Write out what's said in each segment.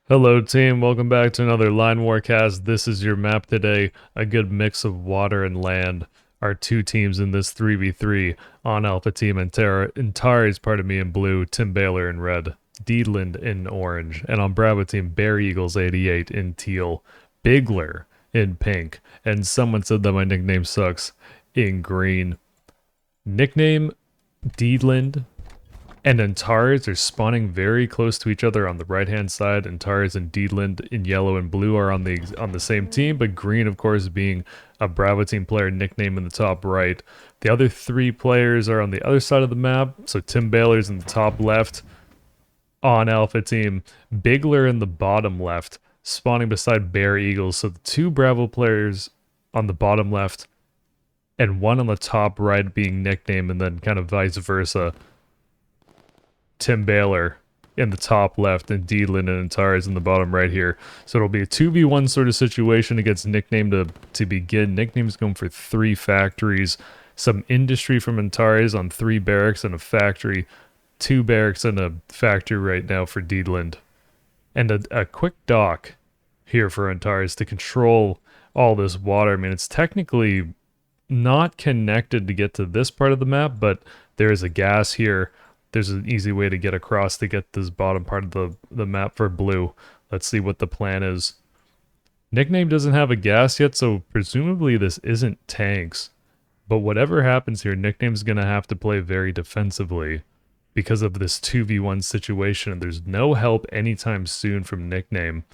Hello team, welcome back to another Line Warcast. This is your map today, a good mix of water and land. Our two teams in this 3v3 on Alpha Team and Antares, part of me in blue, Tim Baylor in red, Deedland in orange, and on Bravo Team, Bear Eagles 88 in teal, Bigler in pink, and someone said that my nickname sucks in green. Nickname Deedland and Antares are spawning very close to each other on the right-hand side. Antares and Deedland in yellow and blue are on the same team, but green, of course, being a Bravo Team player nickname in the top right. The other three players are on the other side of the map, so Tim Baylor's in the top left on Alpha Team, Bigler in the bottom left, spawning beside Bear Eagles. So the two Bravo players on the bottom left and one on the top right being nickname, and then kind of vice versa. Tim Baylor in the top left and Deedland and Antares in the bottom right here. So it'll be a 2v1 sort of situation against Nickname to begin. Nickname's going for 3 factories, some industry from Antares on 3 barracks and a factory, 2 barracks and a factory right now for Deedland. And a quick dock here for Antares to control all this water. I mean, it's technically not connected to get to this part of the map, but there is a gas here. There's an easy way to get across to get this bottom part of the map for blue. Let's see what the plan is. Nickname doesn't have a gas yet, so presumably this isn't tanks. But whatever happens here, Nickname's going to have to play very defensively because of this 2v1 situation, and there's no help anytime soon from Nickname.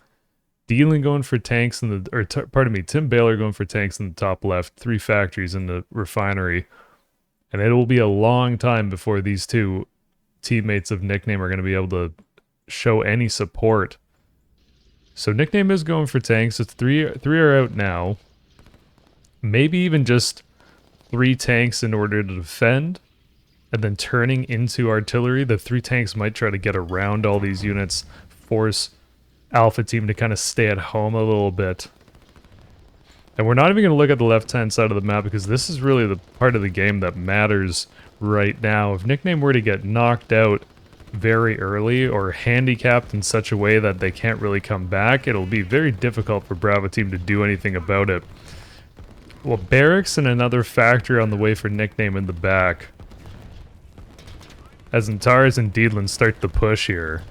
Dealing going for tanks in the, Tim Baylor going for tanks in the top left, 3 factories in the refinery. And it will be a long time before these two teammates of Nickname are going to be able to show any support. So Nickname is going for tanks. It's three are out now. Maybe even just 3 tanks in order to defend, and then turning into artillery. The 3 tanks might try to get around all these units, force Alpha Team to kind of stay at home a little bit. And we're not even going to look at the left-hand side of the map because this is really the part of the game that matters right now. If Nickname were to get knocked out very early or handicapped in such a way that they can't really come back, it'll be very difficult for Bravo Team to do anything about it. Well, barracks and another factory on the way for Nickname in the back, as Antares and Deedland start the push here.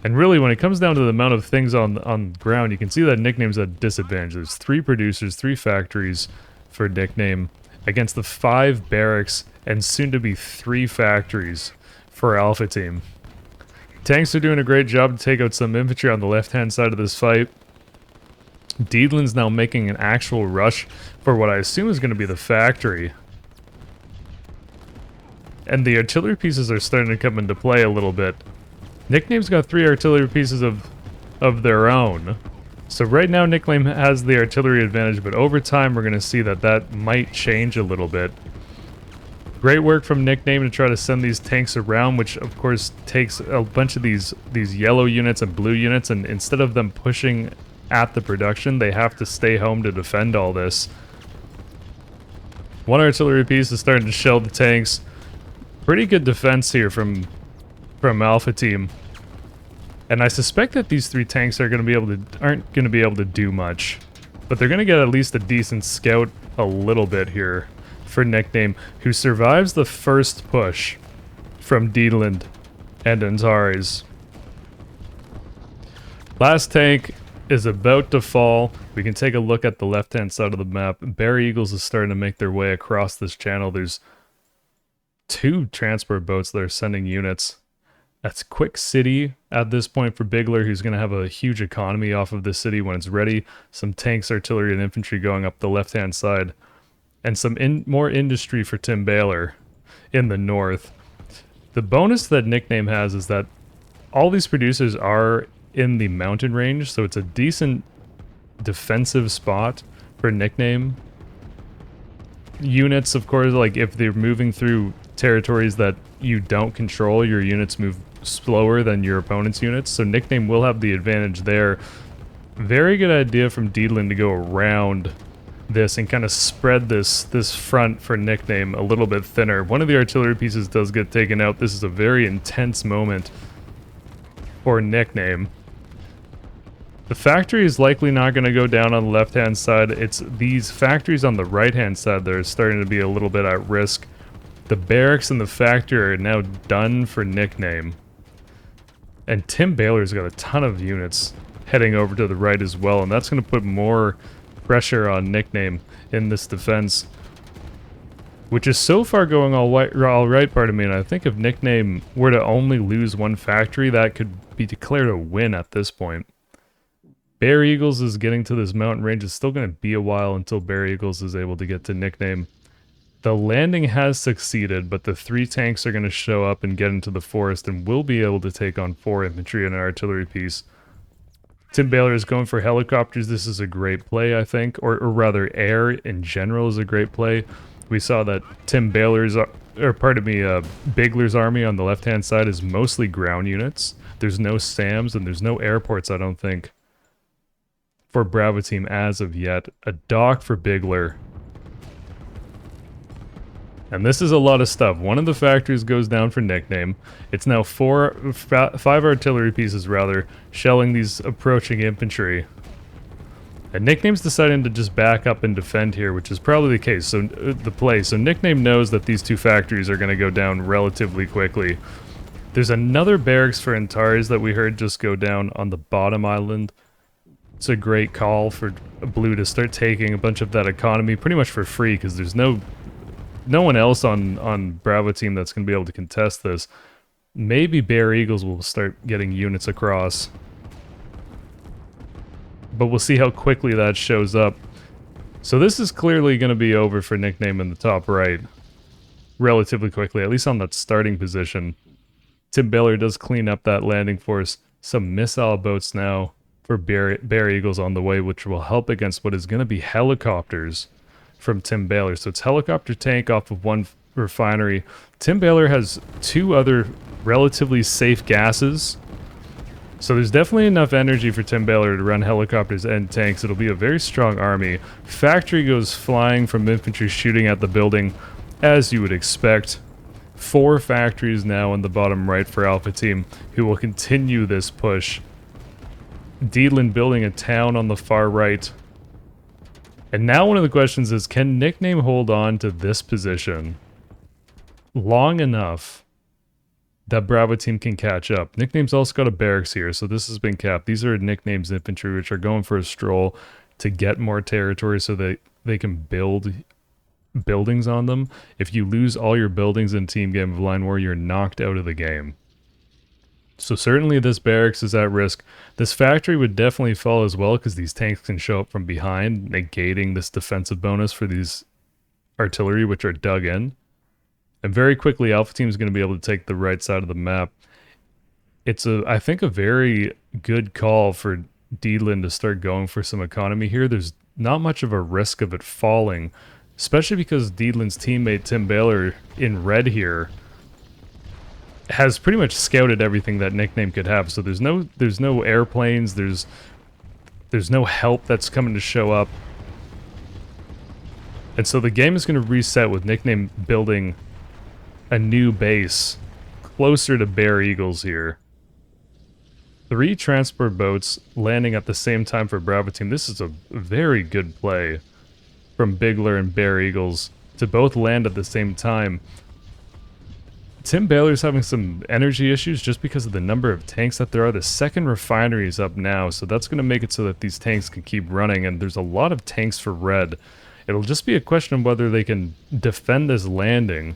And really, when it comes down to the amount of things on the ground, you can see that Nickname's at a disadvantage. There's 3 producers, 3 factories for Nickname against the 5 barracks and soon to be 3 factories for Alpha Team. Tanks are doing a great job to take out some infantry on the left-hand side of this fight. Deedland's now making an actual rush for what I assume is going to be the factory. And the artillery pieces are starting to come into play a little bit. Nickname's got 3 artillery pieces of their own. So right now Nickname has the artillery advantage, but over time we're going to see that might change a little bit. Great work from Nickname to try to send these tanks around, which of course takes a bunch of these yellow units and blue units, and instead of them pushing at the production, they have to stay home to defend all this. 1 artillery piece is starting to shell the tanks. Pretty good defense here from Alpha Team. And I suspect that these 3 tanks aren't going to be able to do much. But they're going to get at least a decent scout a little bit here for Nickname, who survives the first push from Deedland and Antares. Last tank is about to fall. We can take a look at the left-hand side of the map. Bear Eagles is starting to make their way across this channel. There's 2 transport boats that are sending units. That's Quick City at this point for Bigler, who's going to have a huge economy off of this city when it's ready. Some tanks, artillery, and infantry going up the left-hand side. And some more industry for Tim Baylor in the north. The bonus that Nickname has is that all these producers are in the mountain range, so it's a decent defensive spot for Nickname. Units, of course, like if they're moving through territories that you don't control, your units move slower than your opponent's units, so Nickname will have the advantage there. Very good idea from Deedland to go around this and kind of spread this front for Nickname a little bit thinner. One of the artillery pieces does get taken out. This is a very intense moment or nickname. The factory is likely not going to go down on the left-hand side. It's these factories on the right-hand side that are starting to be a little bit at risk. The barracks and the factory are now done for nickname. And Tim Baylor's got a ton of units heading over to the right as well, and that's going to put more pressure on nickname in this defense. Which is so far going all right, pardon me, and I think if nickname were to only lose one factory, that could be declared a win at this point. Bear Eagles is getting to this mountain range. It's still going to be a while until Bear Eagles is able to get to nickname. The landing has succeeded, but the 3 tanks are going to show up and get into the forest and will be able to take on 4 infantry and an artillery piece. Tim Baylor is going for helicopters. This is a great play, I think, or rather air in general is a great play. We saw that Tim Baylor's, Bigler's army on the left-hand side is mostly ground units. There's no SAMs and there's no airports, I don't think, for Bravo Team as of yet. A dock for Bigler. And this is a lot of stuff. One of the factories goes down for nickname. It's now 5 artillery pieces, rather, shelling these approaching infantry. And nickname's deciding to just back up and defend here, which is probably the case. So So nickname knows that these 2 factories are going to go down relatively quickly. There's another barracks for Antares that we heard just go down on the bottom island. It's a great call for Blue to start taking a bunch of that economy pretty much for free, because there's no one else on Bravo Team that's going to be able to contest this. Maybe Bear Eagles will start getting units across. But we'll see how quickly that shows up. So this is clearly going to be over for nickname in the top right. Relatively quickly, at least on that starting position. Tim Baylor does clean up that landing force. Some missile boats now for Bear Eagles on the way, which will help against what is going to be helicopters from Tim Baylor. So it's helicopter tank off of 1 refinery. Tim Baylor has 2 other relatively safe gases. So there's definitely enough energy for Tim Baylor to run helicopters and tanks. It'll be a very strong army. Factory goes flying from infantry shooting at the building, as you would expect. 4 factories now in the bottom right for Alpha Team, who will continue this push. Deedland building a town on the far right. And now one of the questions is, can nickname hold on to this position long enough that Bravo Team can catch up? Nickname's also got a barracks here, so this has been capped. These are nickname's infantry, which are going for a stroll to get more territory so that they can build buildings on them. If you lose all your buildings in Team Game of Line War, you're knocked out of the game. So certainly this barracks is at risk. This factory would definitely fall as well, because these tanks can show up from behind, negating this defensive bonus for these artillery, which are dug in. And very quickly, Alpha Team is going to be able to take the right side of the map. It's, I think, a very good call for Deedland to start going for some economy here. There's not much of a risk of it falling, especially because Deedland's teammate Tim Baylor in red here has pretty much scouted everything that nickname could have. So there's no airplanes, there's no help that's coming to show up. And so the game is going to reset with nickname building a new base closer to Bear Eagles here. 3 transport boats landing at the same time for Bravo Team. This is a very good play from Bigler and Bear Eagles to both land at the same time. Tim Baylor's having some energy issues just because of the number of tanks that there are. The second refinery is up now, so that's going to make it so that these tanks can keep running, and there's a lot of tanks for red. It'll just be a question of whether they can defend this landing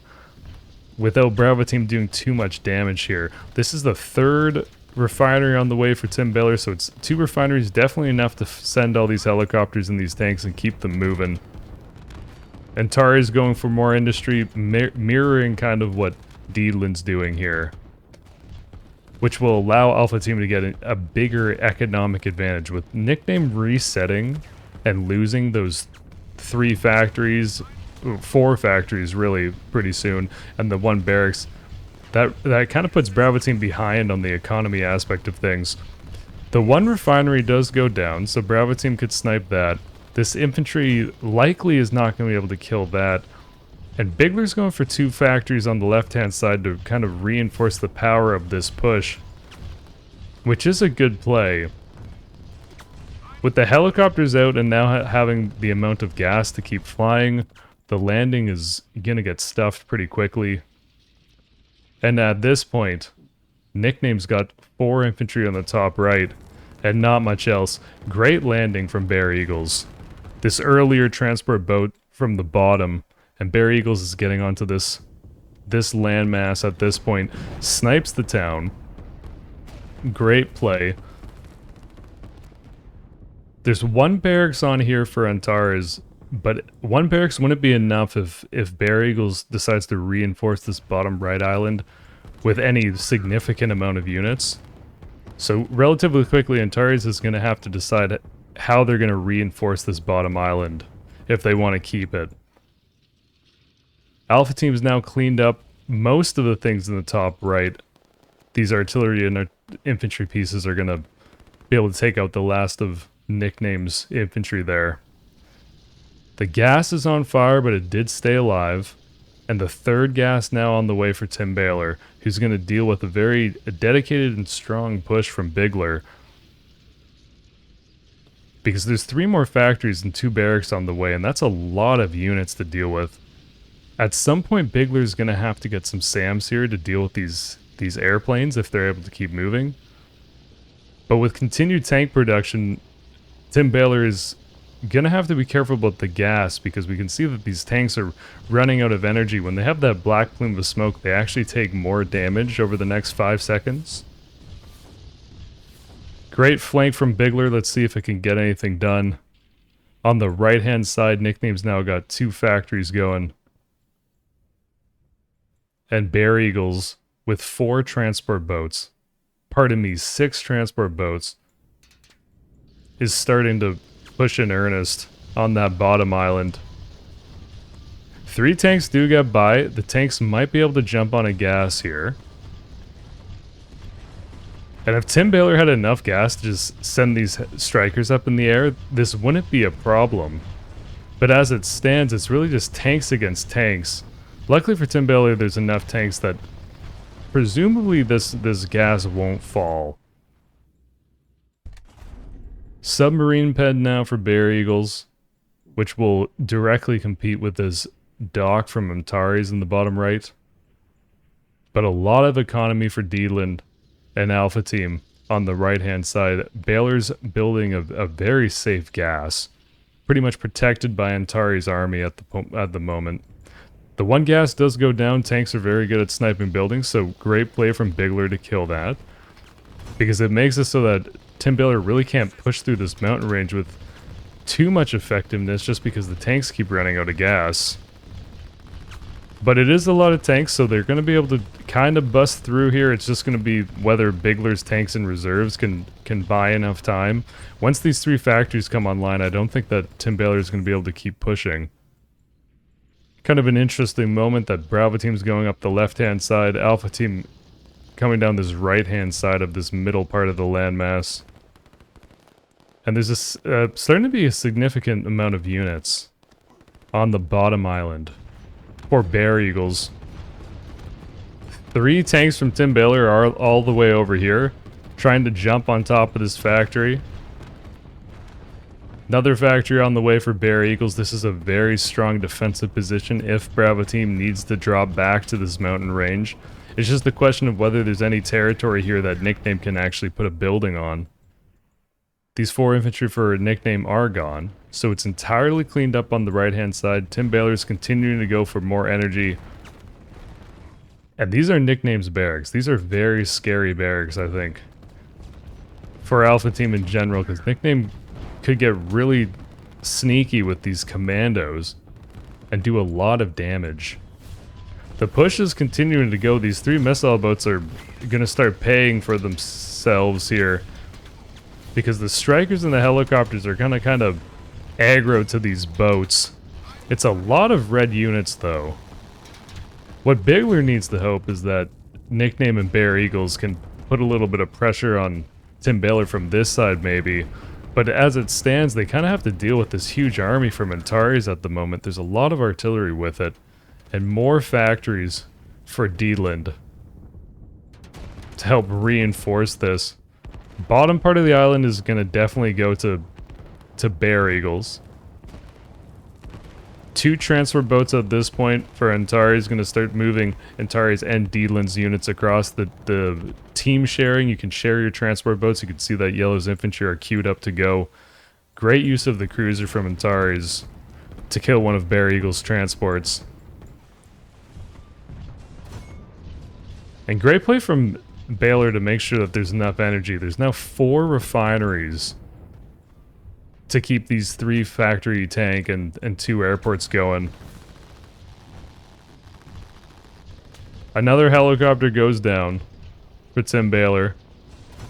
without Bravo Team doing too much damage here. This is the 3rd refinery on the way for Tim Baylor, so it's 2 refineries, definitely enough to send all these helicopters and these tanks and keep them moving. And Tari's going for more industry, mirroring kind of what Deedland's doing here, which will allow Alpha Team to get a bigger economic advantage. With nickname resetting and losing those 3 factories, 4 factories really pretty soon, and the 1 barracks, that kind of puts Bravo Team behind on the economy aspect of things. The 1 refinery does go down, so Bravo Team could snipe that. This infantry likely is not going to be able to kill that. And Bigler's going for 2 factories on the left-hand side to kind of reinforce the power of this push. which is a good play. With the helicopters out and now having the amount of gas to keep flying, the landing is gonna get stuffed pretty quickly. And at this point, Nickname's got 4 infantry on the top right, and not much else. Great landing from Bear Eagles. This earlier transport boat from the bottom, and Bear Eagles is getting onto this landmass at this point. Snipes the town. Great play. There's 1 barracks on here for Antares, but 1 barracks wouldn't be enough if Bear Eagles decides to reinforce this bottom right island with any significant amount of units. So relatively quickly, Antares is going to have to decide how they're going to reinforce this bottom island if they want to keep it. Alpha Team's now cleaned up most of the things in the top right. These artillery and infantry pieces are going to be able to take out the last of Nickname's infantry there. The gas is on fire, but it did stay alive. And the 3rd gas now on the way for Tim Baylor, who's going to deal with a very dedicated and strong push from Bigler. Because there's 3 more factories and 2 barracks on the way, and that's a lot of units to deal with. At some point, Bigler's going to have to get some SAMs here to deal with these airplanes if they're able to keep moving. But with continued tank production, Tim Baylor is going to have to be careful about the gas, because we can see that these tanks are running out of energy. When they have that black plume of smoke, they actually take more damage over the next 5 seconds. Great flank from Bigler. Let's see if it can get anything done. On the right-hand side, Nickname's now got 2 factories going. And Bear Eagles with 4 transport boats, pardon me, 6 transport boats, is starting to push in earnest on that bottom island. 3 tanks do get by. The tanks might be able to jump on a gas here. And if Tim Baylor had enough gas to just send these strikers up in the air, this wouldn't be a problem. But as it stands, it's really just tanks against tanks. Luckily for Tim Baylor, there's enough tanks that presumably this gas won't fall. Submarine ped now for Bear Eagles, which will directly compete with this dock from Antares in the bottom right. But a lot of economy for D-Land and Alpha Team on the right-hand side. Baylor's building a very safe gas, pretty much protected by Antares' army at the moment. The 1 gas does go down. Tanks are very good at sniping buildings, so great play from Bigler to kill that, because it makes it so that Tim Baylor really can't push through this mountain range with too much effectiveness, just because the tanks keep running out of gas. But it is a lot of tanks, so they're going to be able to kind of bust through here. It's just going to be whether Bigler's tanks and reserves can buy enough time. Once these 3 factories come online, I don't think that Tim Baylor is going to be able to keep pushing. Kind of an interesting moment that Bravo Team's going up the left-hand side, Alpha Team coming down this right-hand side of this middle part of the landmass. And there's this starting to be a significant amount of units on the bottom island. Poor Bear Eagles. 3 tanks from Tim Baylor are all the way over here, trying to jump on top of this factory. Another factory on the way for Bear Eagles. This is a very strong defensive position if Bravo Team needs to drop back to this mountain range. It's just a question of whether there's any territory here that Nickname can actually put a building on. These 4 infantry for Nickname are gone, so it's entirely cleaned up on the right-hand side. Tim Baylor's continuing to go for more energy. And these are Nickname's barracks. These are very scary barracks, I think, for Alpha Team in general, because Nickname could get really sneaky with these commandos and do a lot of damage. The push is continuing to go. These 3 missile boats are going to start paying for themselves here, because the strikers and the helicopters are going to kind of aggro to these boats. It's a lot of red units, though. What Bigler needs to hope is that Nickname and Bear Eagles can put a little bit of pressure on Tim Baylor from this side, maybe. But as it stands, they kind of have to deal with this huge army from Antares at the moment. There's a lot of artillery with it, and more factories for D-Land to help reinforce this. Bottom part of the island is going to definitely go to Bear Eagles. 2 transfer boats at this point for Antari is going to start moving Antari's and Deedlin's units across the team sharing. You can share your transport boats. You can see that Yellow's infantry are queued up to go. Great use of the cruiser from Antari's to kill one of Bear Eagle's transports. And great play from Baylor to make sure that there's enough energy. There's now 4 refineries to keep these 3 factory tank and 2 airports going. Another helicopter goes down for Tim Baylor.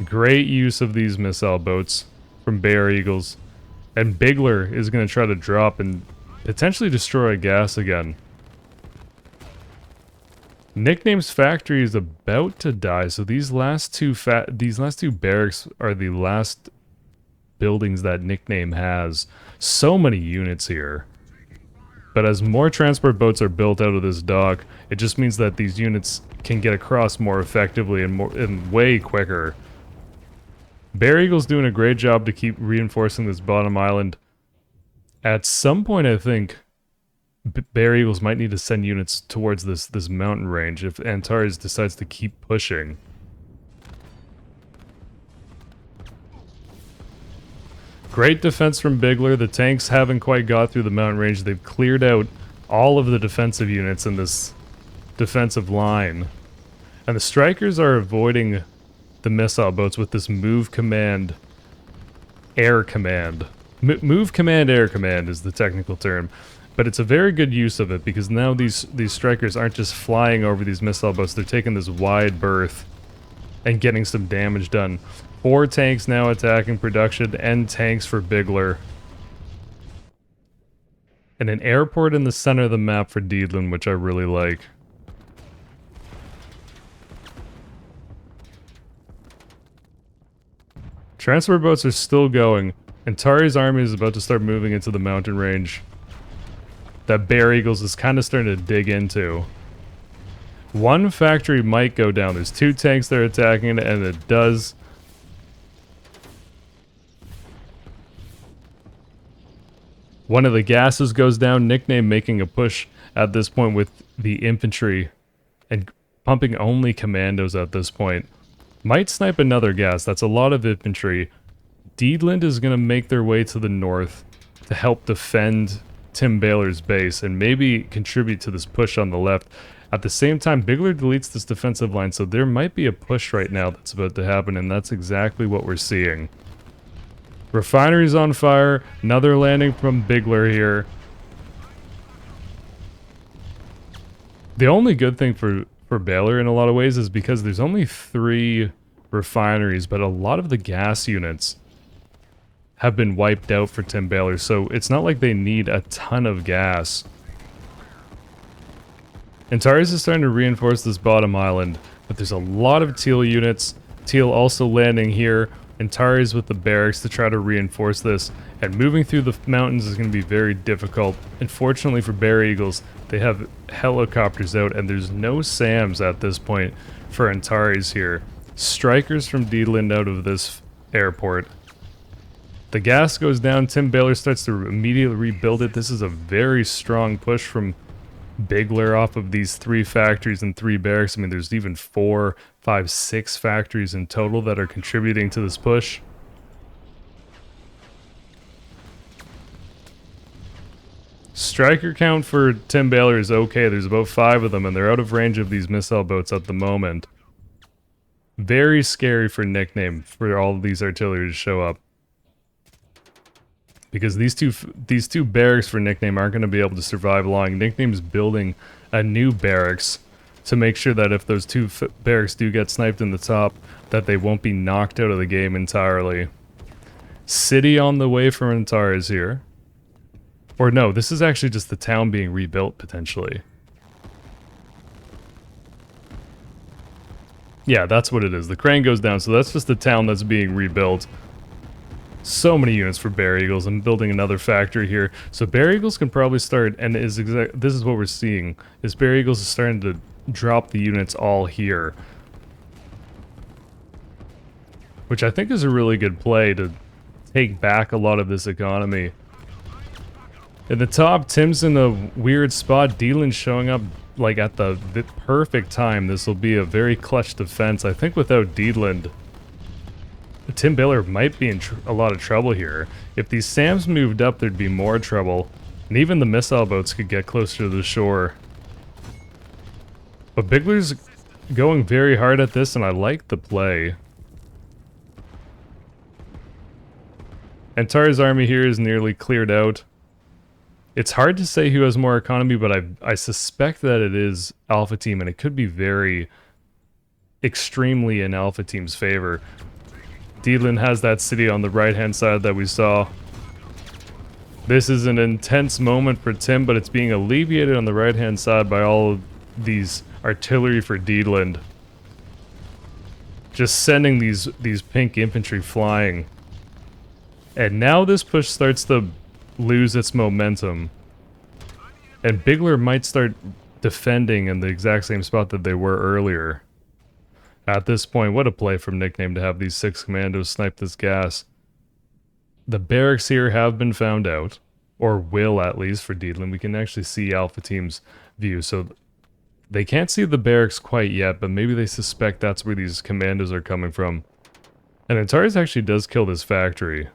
Great use of these missile boats from Bear Eagles. And Bigler is going to try to drop and potentially destroy gas again. Nickname's factory is about to die, so these last two barracks are the last buildings that Nickname has. So many units here. But as more transport boats are built out of this dock, it just means that these units can get across more effectively and way quicker. Bear Eagle's doing a great job to keep reinforcing this bottom island. At some point, I think Bear Eagles might need to send units towards this mountain range if Antares decides to keep pushing. Great defense from Bigler. The tanks haven't quite got through the mountain range. They've cleared out all of the defensive units in this defensive line. And the strikers are avoiding the missile boats with this move command air command. Move command air command is the technical term. But it's a very good use of it because now these strikers aren't just flying over these missile boats. They're taking this wide berth and getting some damage done. 4 tanks now attacking production and tanks for Bigler. And an airport in the center of the map for Deedlin, which I really like. Transport boats are still going, and Tari's army is about to start moving into the mountain range that Bear Eagles is kind of starting to dig into. 1 factory might go down. There's 2 tanks that are attacking it, and it does. One of the gases goes down. Nickname making a push at this point with the infantry and pumping only commandos at this point. Might snipe another gas. That's a lot of infantry. Deedland is going to make their way to the north to help defend Tim Baylor's base and maybe contribute to this push on the left. At the same time, Bigler deletes this defensive line, so there might be a push right now that's about to happen, and that's exactly what we're seeing. Refinery's on fire. Another landing from Bigler here. The only good thing for Baylor in a lot of ways is because there's only 3 refineries, but a lot of the gas units have been wiped out for Tim Baylor, so it's not like they need a ton of gas. Antares is starting to reinforce this bottom island, but there's a lot of Teal units. Teal also landing here. Antares with the barracks to try to reinforce this, and moving through the mountains is going to be very difficult. Unfortunately for Bear Eagles, they have helicopters out, and there's no SAMs at this point for Antares here. Strikers from Deedland out of this airport. The gas goes down. Tim Baylor starts to immediately rebuild it. This is a very strong push from Bigler off of these 3 factories and 3 barracks. I mean, there's even 4, 5, 6 factories in total that are contributing to this push. Striker count for Tim Baylor is okay. There's about 5 of them, and they're out of range of these missile boats at the moment. Very scary for Nickname for all of these artillery to show up. Because these two barracks for Nickname aren't going to be able to survive long. Nickname's building a new barracks to make sure that if those 2 barracks do get sniped in the top, that they won't be knocked out of the game entirely. City on the way for Antares here. Or no, this is actually just the town being rebuilt, potentially. Yeah, that's what it is. The crane goes down, so that's just the town that's being rebuilt. So many units for Bear Eagles. I'm building another factory here. So Bear Eagles can probably start, and this is what we're seeing, is Bear Eagles is starting to drop the units all here. which I think is a really good play to take back a lot of this economy. In the top, Tim's in a weird spot. Dealin's showing up like at the perfect time. This will be a very clutch defense. I think without Deedland, Tim Baylor might be in a lot of trouble here. If these SAMs moved up, there'd be more trouble. And even the missile boats could get closer to the shore. But Bigler's going very hard at this, and I like the play. Antari's army here is nearly cleared out. It's hard to say who has more economy, but I suspect that it is Alpha Team, and it could be very extremely in Alpha Team's favor. Deedland has that city on the right-hand side that we saw. This is an intense moment for Tim, but it's being alleviated on the right-hand side by all of these artillery for Deedland. Just sending these pink infantry flying. And now this push starts to lose its momentum. And Bigler might start defending in the exact same spot that they were earlier. At this point, what a play from Nickname to have these 6 commandos snipe this gas. The barracks here have been found out, or will at least for Deedland. We can actually see Alpha Team's view, so they can't see the barracks quite yet, but maybe they suspect that's where these commandos are coming from. And Antares actually does kill this factory.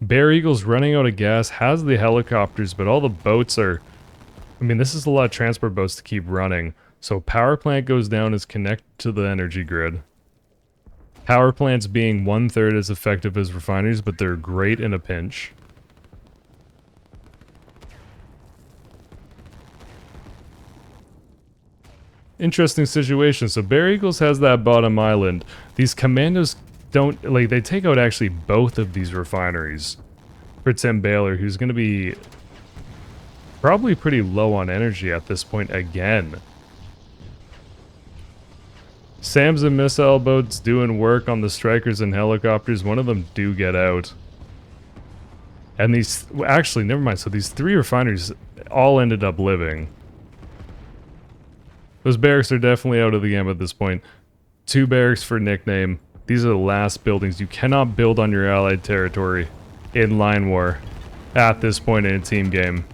Bear Eagle's running out of gas, has the helicopters, but all the boats are... I mean, this is a lot of transport boats to keep running. So power plant goes down, is connected to the energy grid. Power plants being 1/3 as effective as refineries, but they're great in a pinch. Interesting situation. So Bear Eagles has that bottom island. These commandos don't, like, they take out actually both of these refineries for Tim Baylor, who's going to be probably pretty low on energy at this point again. SAMs and missile boats doing work on the strikers and helicopters. One of them do get out. And these, actually, never mind. So these 3 refineries all ended up living. Those barracks are definitely out of the game at this point. 2 barracks for Nickname. These are the last buildings. You cannot build on your allied territory in line war at this point in a team game.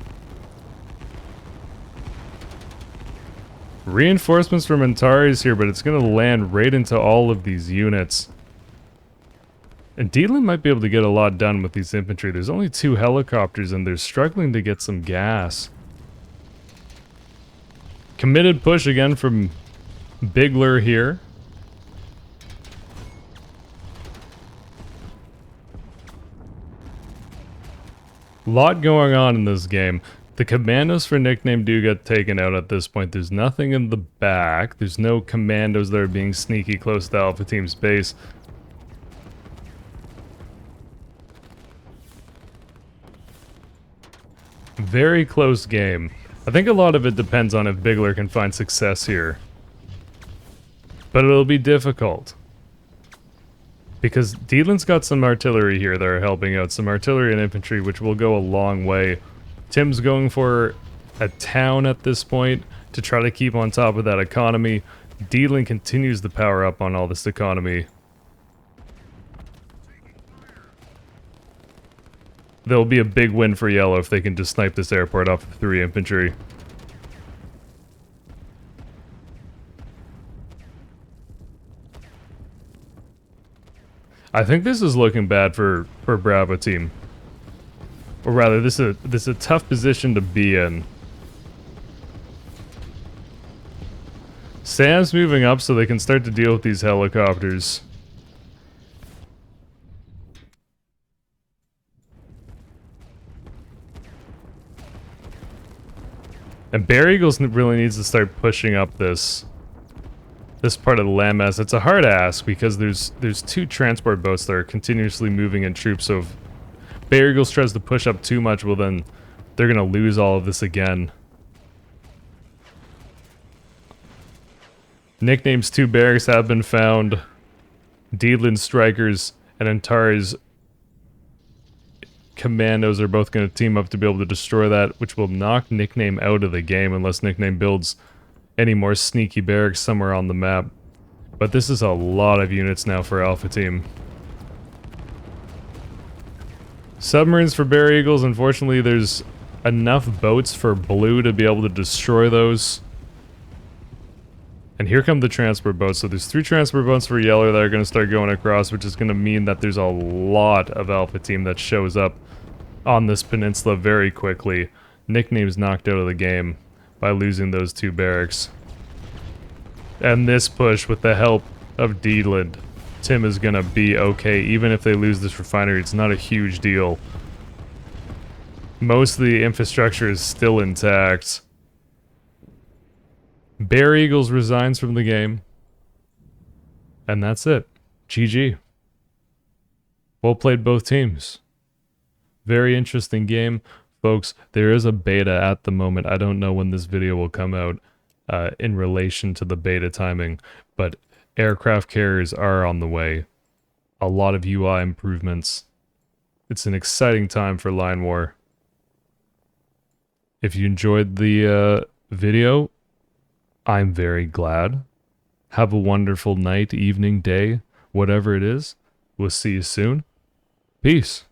Reinforcements from Antares here, but it's going to land right into all of these units. And Deedland might be able to get a lot done with these infantry. There's only 2 helicopters and they're struggling to get some gas. Committed push again from Bigler here. Lot going on in this game. The commandos for Nickname do get taken out at this point. There's nothing in the back. There's no commandos that are being sneaky close to Alpha Team's base. Very close game. I think a lot of it depends on if Bigler can find success here. But it'll be difficult. Because Deedland's got some artillery here that are helping out. Some artillery and infantry, which will go a long way. Tim's going for a town at this point to try to keep on top of that economy. Deedland continues to power up on all this economy. There'll be a big win for Yellow if they can just snipe this airport off of 3 infantry. I think this is looking bad for Bravo Team. Or rather, this is a tough position to be in. Sam's moving up so they can start to deal with these helicopters. And Bear Eagles really needs to start pushing up this part of the landmass. It's a hard ask because there's 2 transport boats that are continuously moving in troops, so if Bear Eagles tries to push up too much, well then they're going to lose all of this again. Nickname's 2 barracks have been found. Deedland strikers and Antares commandos are both going to team up to be able to destroy that, which will knock Nickname out of the game unless Nickname builds any more sneaky barracks somewhere on the map. But this is a lot of units now for Alpha Team. Submarines for Bear Eagles, unfortunately there's enough boats for Blue to be able to destroy those. And here come the transport boats. So there's 3 transport boats for Yellow that are going to start going across, which is going to mean that there's a lot of Alpha Team that shows up on this peninsula very quickly. Nickname's knocked out of the game by losing those 2 barracks. And this push with the help of Deedland, Tim is gonna be okay. Even if they lose this refinery, it's not a huge deal. Most of the infrastructure is still intact. Bear Eagles resigns from the game. And that's it. GG. Well played both teams. Very interesting game. Folks, there is a beta at the moment. I don't know when this video will come out in relation to the beta timing, but aircraft carriers are on the way. A lot of UI improvements. It's an exciting time for Line War. If you enjoyed the video, I'm very glad. Have a wonderful night, evening, day, whatever it is. We'll see you soon. Peace.